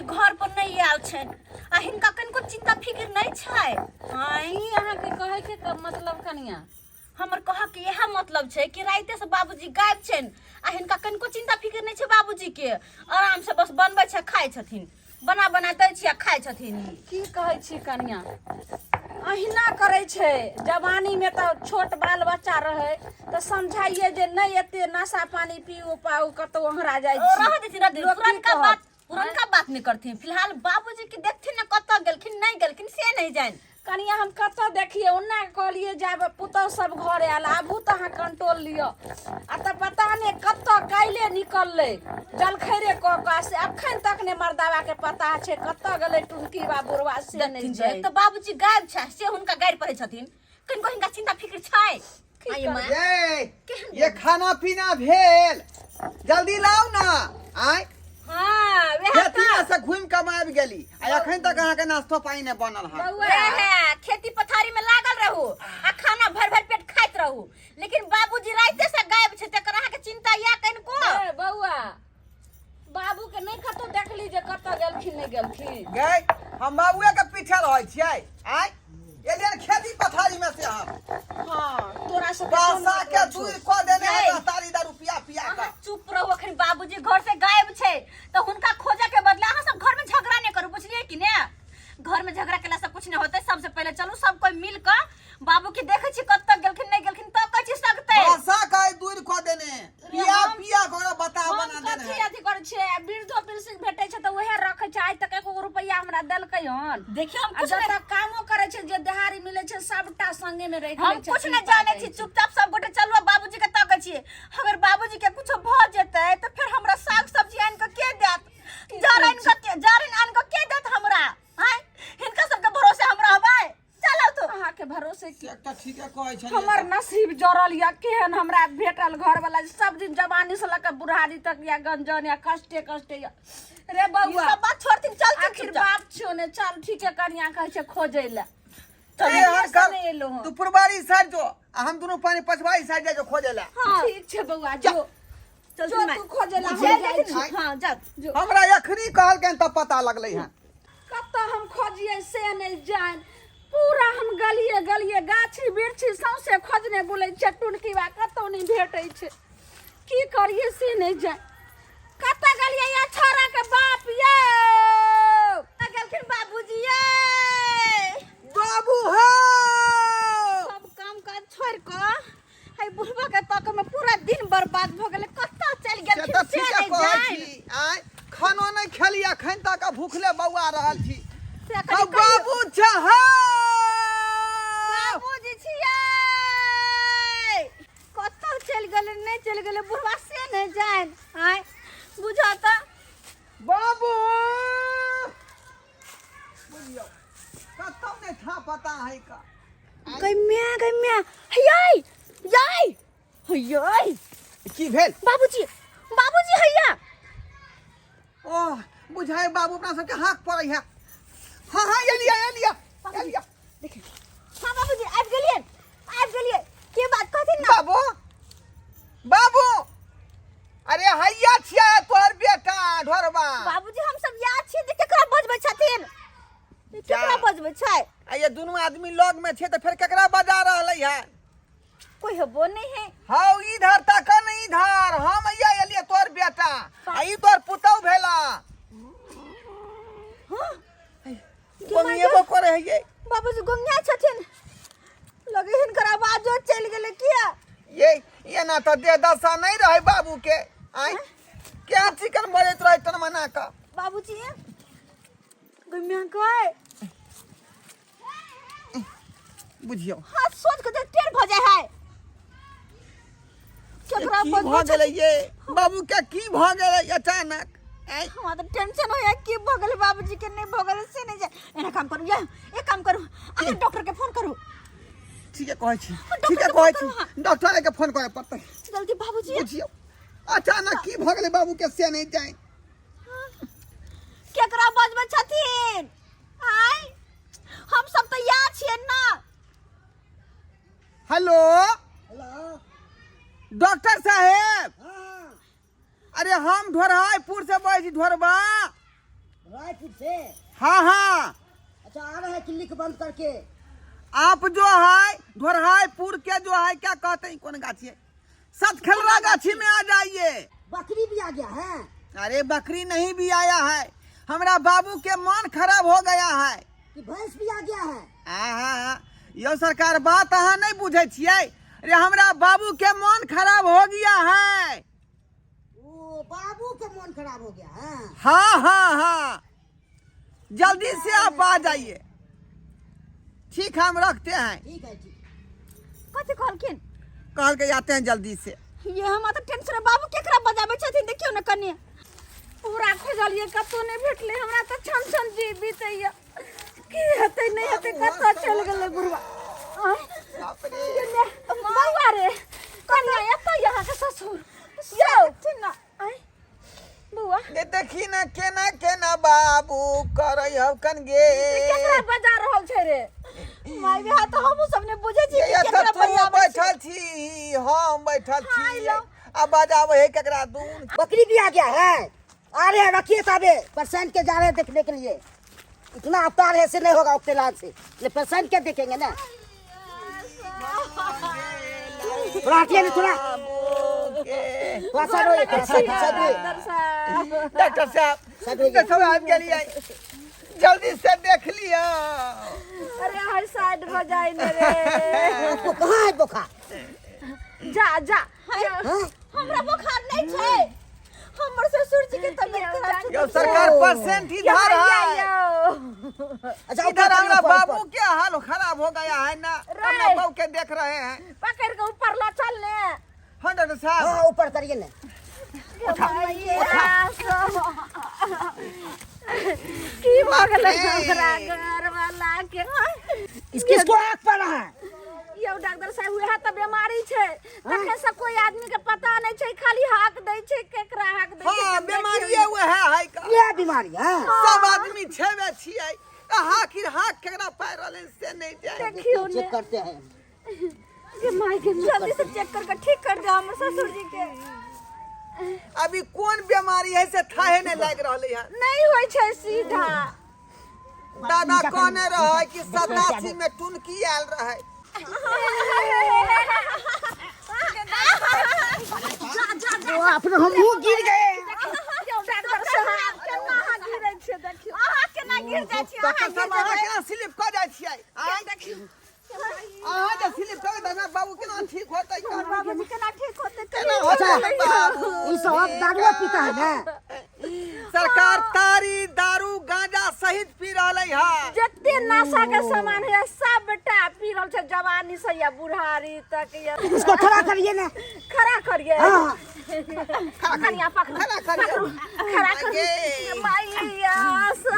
घर पर नहीं आल छन आ हिनका कनको चिंता फिक्र नहीं छै। आई यहाँ के कहे के मतलब कनिया हमर कह के यह मतलब छै कि राइते से बाबूजी गायब छन आ हिनका कनको चिंता फिक्र नहीं छै। बाबूजी के आराम से बस बनबै छै खाय छथिन, बना बना दै छियै खाय छथिन। की कहै छी कनिया अहिना करे छै। जवानी में तो छोट बाल बच्चा रहे तो समझाइए जे नहीं एते नशा पानी पीऊ पाऊ कतो ओहरा जाय छी। रह देती पुरनका बात नहीं करथिन। फिलहाल बाबूजी के देखथिन ना कत गेलखिन नहीं गेलखिन से नहीं जान। कनिया हम कत देखिए उन्ना कहलिए जाब पुतौ सब घर आयल आबू तो अहाँ कंट्रोल लियो आ त पता नहीं कत काइले निकलले जलखैरे क से अखन तक ने मर्दावा के पता छै कत गेले टुनकी बा बुढ़वा से नहीं जाय। तो बाबूजी गायब छै से हुनका गाइर पड़े छथिन, कनको हिनका चिंता फिक्र छै। आइए मां ये खाना पीना भेल जल्दी लाओ ना। आय हां वे खेती से घूम के आबि गेली आ अखन तक अहाँ के नाश्तो पानी ने बनल है। खेती पथारी में लागल रहू आ खाना भर भर पेट खाइत रहू, लेकिन बाबूजी राइते से गायब छै तकर अहाँ के चिंता या कनको। ए बौआ बाबू के नहीं कतो देखली जे कत गेलखिन नहीं गेलखिन। गए हम बाबूए के पीछे रहै छियै। आय एलियन खेती पथारी में से हम हां तोरा से पैसा के दूर क देने है तारी दा रुपया पिया का। चुप रहो, अखन बाबूजी घर से गायब छै तो हुनका खोजे के बदला अहाँ सब घर में झगड़ा नहीं करू, बुझलिए कि ने। घर में झगड़ा केला से कुछ नहीं होते। सबसे पहले चलू सब कोई मिल के बाबू के देखे छी कत तक गेलखिन नहीं गेलखिन तो कछि सकते। पैसा का दूर क देने पिया पिया को बता बना देने कथि अथि करे छै वृद्धो पेंशन भेटै छै त ओहे रखै छै। आज तक एको रुपया हमरा देलकै हन। देखियो हम कुछ जब कामो करे छै जे देहारी मिले छै सबटा संगे में रह छै। हम कुछ नहीं जाने छी, चुपचाप सब गोटे चलू बाबूजी के ताकै छी। अगर बाबूजी के कुछ भ जेतै तो फिर हमरा साग सब्जी आन के के देत, जारन आन के के देत हमरा। हां हिनका सब के भरोसे हम रहबै। चलो तो अहाँ के भरोसे की एकटा ठीक है कहै छै हमर नसीब जरल या केहन हमरा भेटल घर वाला सब दिन जवानी से लेकर बुढ़ारी तक या गंजन या कष्टे कष्टे या रे बउआ सब बात छोड़थिन। चल आखिर बाप छो ने चल ठीक है कनिया कहै छै खोजै ले ए हर चल नहीं एलो तू पुरबारी साइड जो आ हम दोनों पानी पछवाई साइड जा जो खोजेला। ठीक छै बउआ जो चल जो तू खोजै ले। हां जा हमरा एखनी कहलकन त पता लगलै है कत हम खोजिए से नहीं जान। पूरा हम गलिए गलिए गाछी बिरछी सौसे खोजने बुलै छै टुनकी बा कतौ नहीं भेटै छै। की करिए से नहीं जान। कत गलिए या छोरा के बाप ये गेलखिन बाबूजी ये बाबू हो सब काम काज छोड़ के हई बुढ़वा के तक में पूरा दिन बर्बाद भ गेले। कत चल गेलखिन से नहीं जान। आय खानो नहीं खेली अखन तक भूखले बौआ रहल छी। से बाबू चाह बाबूजी छियै कत चल गेले नहीं चल गेले बुढ़वा से नहीं जान। हां बुझा त बाबू बुझियो कतौ नहीं था पता है का। गम्या हयै याय हयै की भेल बाबूजी हैया। ओह बुझाए बाबू अपना सबके हाथ पड़ै है। हां हां एलिया देखिए हां बाबूजी आबि गेलिए की बात कहथिन ना। बाबू अरे हैया छिया तोहर बेटा ढोरबा। बाबूजी हम सब याद छी जे केकरा बजबै छथिन, केकरा बजबै छै। आ ये दोनों आदमी लग में छे तो फिर केकरा बजा रहलै है। कोई हेबो नहीं है। हां इधर तक नहीं इधर हम हैया एलिए तोहर बेटा आ ई तोहर पुतौ भेला। हां गोंगिएबो करे है ये बाबूजी गोंगिया छथिन लगे हिनकर आवाजो चल गेले किया। ये ना तो दे दशा नहीं रहे बाबू के। आय क्या चिकन बजत रहे तन मना का। बाबूजी गम्या काय बुझियो हाथ सोच के टेढ़ भ जाय है। केकरा की भ गेलै ये बाबू के की भ गेलै अचानक। हमरा तो टेंशन होया की भ गेल बाबूजी के नहीं भ गेल से नहीं जाय। एना काम करू या एक काम करू अहाँ डॉक्टर के फोन करू। ठीक है कहै छी डॉक्टर के फोन करे पड़तै जल्दी बाबूजी। बुझियो अचानक की भ गेलै बाबू के से नहीं जाय। केकरा बजबै छथिन। आय हम सब तो याद छियै ना। हेलो डॉक्टर साहेब। अरे हम ढोरहाईपुर से बोलै छी ढोरबा। रायपुर से? हाँ हाँ, अच्छा, आ रहे हैं क्लिनिक बंद करके। आप जो है ढोरहाईपुर के जो है क्या कहते हैं, कौन गाछी है, सतखेलरा गाछी में आ जाइए। बकरी भी आ गया है? अरे बकरी नहीं भी आया है, हमारा बाबू के मन खराब हो गया है। कि भैंस भी आ गया है? हाँ, यो सरकार बात अहाँ नहीं बुझे छियै। अरे हमरा बाबू के मन खराब हो गया है। ओ, बाबू का मन खराब हो गया है? हाँ हाँ हाँ, जल्दी से आप आ जाइए। ठीक है, हम रखते हैं। ठीक है, ठीक। कथी कहलखिन? कहल के आते हैं जल्दी से। ये हम तो टेंशन है, बाबू केकरा बजाबै छथिन देखियो न कनिया। पूरा खोजलिए कतौ नहीं भेटले, हमरा तो छन छन जी बीतैया। की हेतै नहीं हेतै, कतौ चल गेलै बुढ़वा। बउआ रे, कनिया एतऽ यहाँ के ससुर यौ चिन्ना। बउआ ये देखी ना केना केना बाबू करे हकन गे। केकरा बजा रहल छै रे? माय बिहा तो हम सब ने बुझे छी ये कि केकरा तो बजाबै बैठल छी, हम बैठल छी, अब बजावे है केकरा दून। बकरी भी आ गया है? आ रहे हैं, रखिए साहबे, पेशेंट के जा रहे हैं देखने के लिए। इतना अवतार है से नहीं होगा उतने लाल से, ये पेशेंट के देखेंगे ना। थोड़ा हटिए ना, थोड़ा साइड होइए, थोड़ा साइड होइए। डॉक्टर साहब, डॉक्टर साहब गेलिए, जल्दी से देख लिया। अरे हर साइड बजाई न रे। आपको कहाँ है बुखार? जा जा। हमरा बुखार नहीं छै, हमर ससुर जी के तबियत खराब छै। यो सरकार पेशेंट इधर है। अच्छा, इधर हमारा बाबू के हाल खराब हो गया है ना, हमारा बाबू के देख रहे हैं। पकड़ के ऊपर ला चल ले। हाँ डॉक्टर साहब, हाँ, ऊपर करिए ना। की भगल हमरा घर वाला के। किसको आँख पड़ा है? यो डॉक्टर साहब, वह तो बीमारी छै, तखे से कोई आदमी के पता नहीं छै, खाली हाक दै छै, केकरा हाक दै छै। हाँ बीमारी है वो है का। ये बीमारी है? सब आदमी छेबे छियै, हाकिर हाक केकरा पैर वाले से नहीं जाए। देखियो चेक करते हैं। के माई के जल्दी से चेक करके ठीक कर दे हमर ससुर जी के। अभी कौन बीमारी है से थाहे नहीं लग रही है। नहीं होय छै सीधा। दादा कहने रहे कि 87 में टुनकी आयल रहे। वो अपने हम मुँह गिर गए। डॉक्टर साहब केना गिरै छै देखियो। अहाँ केना गिर जाइ छी? डॉक्टर साहब अहाँ केना स्लिप कर जाइ छियै? आय देखियो अहाँ जे स्लिप कर दादा बाबू केना ठीक होतै? बाबू जी केना ठीक होते? केना अच्छा, होतै बाबू? ये सब दारू पीता है ना? सरकार तारी दारू गांजा सहित पी रहले है। जत्ते नशा के सामान है सबटा पी रहल छै, जवानी से या बुढ़ारी तक या। इसको खड़ा करिए ना। खड़ा करिए। हाँ, कनिया पकड़ो, खड़ा करिए। खड़ा करिए। मैया सा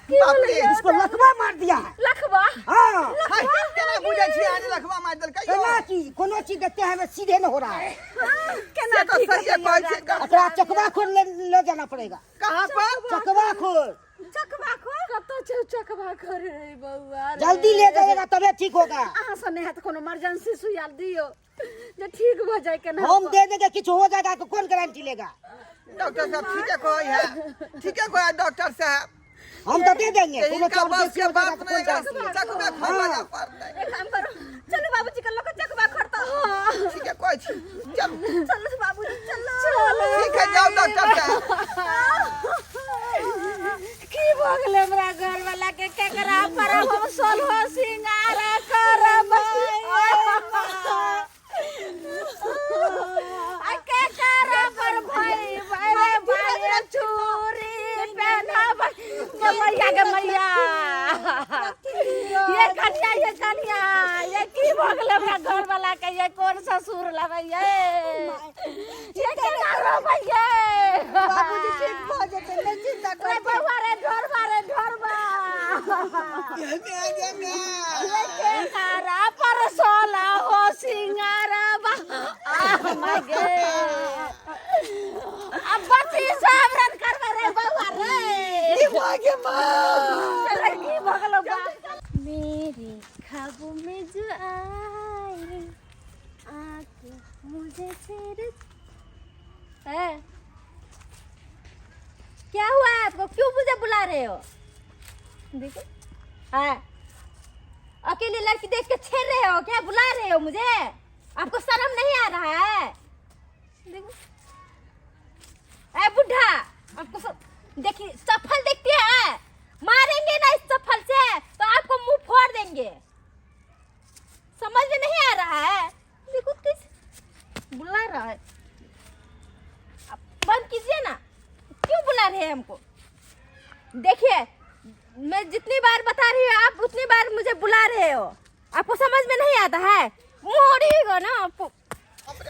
बाप रे, इसको लकवा मार दिया है। लखवा। हाँ, हाय केना बुझै छी आज लखवा मार देलकै यो? केना की कोनो चीज देखते हैं हमें सीधे न हो रहा है। केना से तो ठीक सही है, होतै कहै छै। अपना चकवा खोल ले जाना पड़ेगा। कहां पर? चकवा खोल चकवा खो कतो छै चकवा करे रे बउआ रे। जल्दी ले जाइएगा तबे ठीक होगा। अहाँ से नहीं है तो कोनो इमरजेंसी सुइया दियो जे ठीक हो जाए के ना। हम दे देंगे, कुछ हो जाएगा तो कौन गारंटी लेगा? डॉक्टर साहब ठीक है कहै है, ठीक है कहै डॉक्टर साहब। हम तो दे देंगे, कोनो इनका चोर बस बेची के हो जाएगा बात तो नहीं कौन है, गारंटी? चकवा खोल लगा पड़तै। एक काम करो, चलो बाबूजी के लोग चकवा खड़ता। ठीक है कहै छी, चलो चलो बाबूजी चलो। ठीक है जाओ डॉक्टर साहब। की भगले हमरा घर वाला के केकरा पर हम सोलहो सिंगार करबै। आ केकरा पर भाई भाई भाई चूड़ी पहनाबै। गे मैया ये कनिया ये की भगले हमरा घर वाला के, ये कौन ससुर लबै ये केना रहबै ये? बाबूजी ठीक भ जेतै, नहीं चिंता रे कर। बउआ रे ढोरबा ये ये केकरा पर सोला हो सिंगारबा। आ माय गे अब बच्ची सब रन करबे रे बउआ रे। मागे मां चल की भगलो बा। मेरे ख्वाबों में जो आए आके मुझे तेरे क्या हुआ है आपको? क्यों मुझे बुला रहे हो? देखो हाँ, अकेली लड़की देख के छेड़ रहे हो क्या? बुला रहे हो मुझे? आपको शर्म नहीं आ रहा है? देखो ए बुढ़ा, आपको देखिए चप्पल देखती है, मारेंगे ना इस चप्पल से तो आपको मुंह फोड़ देंगे। समझ में नहीं आ रहा है? देखो किस बुला रहा है, बंद कीजिए ना। क्यों बुला रहे हैं हमको? देखिए मैं जितनी बार बता रही हूँ आप उतनी बार मुझे बुला रहे हो। आपको समझ में नहीं आता है? मोड़ीगा ना आपको।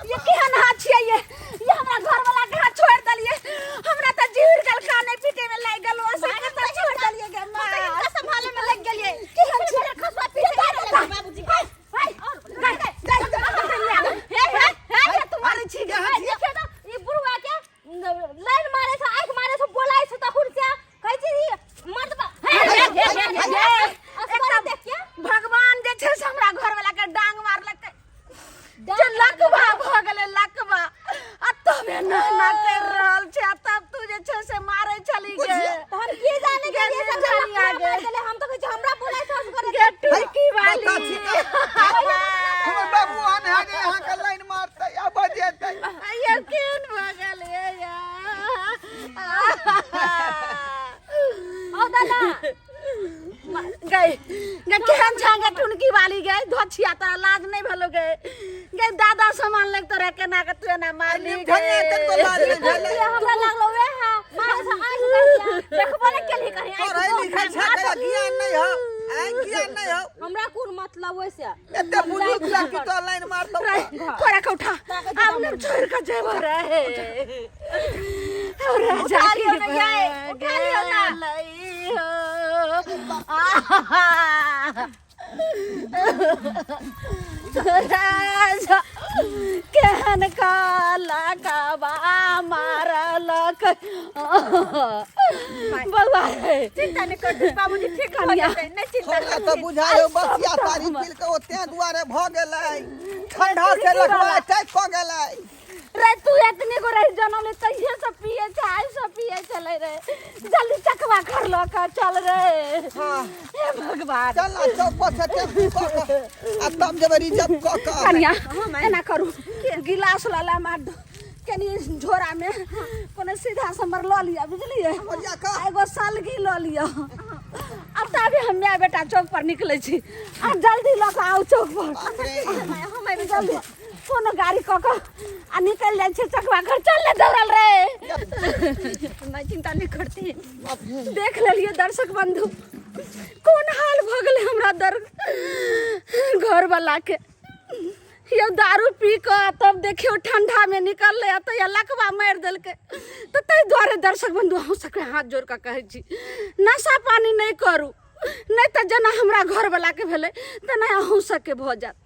ये क्या ना छिए ये हमरा घर वाला के हाथ छोड़ दलिए। हमरा त जीड़ गल खाने पीटे में लग गल, ओसे के त छोड़ दलिए गे मां। इनका संभाले में लग गेलिए। की हम छिए खसवा पीटे बाबूजी। हाय हे तुम्हारी छी गे। देखिए ना ये बुढ़वा के लाइन मारे से आंख मारे से बोलाई से तखुर से कहै छी मर्द देखिए भगवान जे छै से हमरा घर वाला के डांग मारलकै। जे लकवा भ गेलै लकवा आ तबे ना कर रहल छै, तब तू जे छै से मारै छली गे। हम की जाने के ये सब आ गेले। हम तो कहै छी हमरा बोलै से करे गे टुकी वाली। हमर बाबू आने है जे यहां के लाइन मारतै आ बजेतै। ये केन भ गेलै या ओ दादा गई गे केहन छांगे टुनकी वाली गई धोछिया तोरा लाज नहीं भेलो गे। गे दादा सामान लग तोरा केना के तू ना मारली गे। ढंगे तनको लाज नहीं भेलै। हमरा लागलो वे है मारे से आंख कर देखबो ने केली कहीं पढ़ै लिखै छै त ज्ञान नहीं हो, ज्ञान नहीं हो। हमरा कोन मतलब वैसे एते बुजुर्ग लड़की तो लाइन मारतौ। कोरा के उठा अब न छोड़ के जेबो रे। और उठा लियो ना ये, उठा लियो ना। केहन काला काबा मारल बउआ चिंता नहीं कर बाबूजी, ठीक हो जाते नहीं चिंता हमरा तो बुझायो बसिया तारी पील के ओते दुआरे भ गेलै। ठंडा से लखवा अटैक क गेलै। रे तू इतने को रही जन्म ले तइहे सब पिए चाय सब पिए चले रे। जल्दी चकवा कर लो का चल रे। हां हे भगवान चल ना चौक पर से टेम्पू क के आ तब जब रिजर्व क के कन्या एना करू गिलास लाला मार दो कनी झोरा में कोनो सीधा समर ल लिया बुझलिए। एगो सालगी ल लिया। अब तभी हम मैं बेटा चौक पर निकले छी। आ जल्दी ल के आओ चौक पर। हम जल्दी कोनो गाड़ी क के आ निकल जाय छै चकवा घर चल ले दौड़ल रे। मैं चिंता नहीं करती। देख लेलिए दर्शक बंधु कौन हाल भ गेलै हमरा घर वाला के। ये दारू पी के तब देखियो ठंडा में निकल ले तो ये लकवा मार देलके। तो तै द्वारे दर्शक बंधु अहूँ सबके हाथ जोड़ के कहै छी नशा पानी नहीं करू, नहीं तो जना हमरा घर वाला के भेले तना अहूँ सबके भ जात।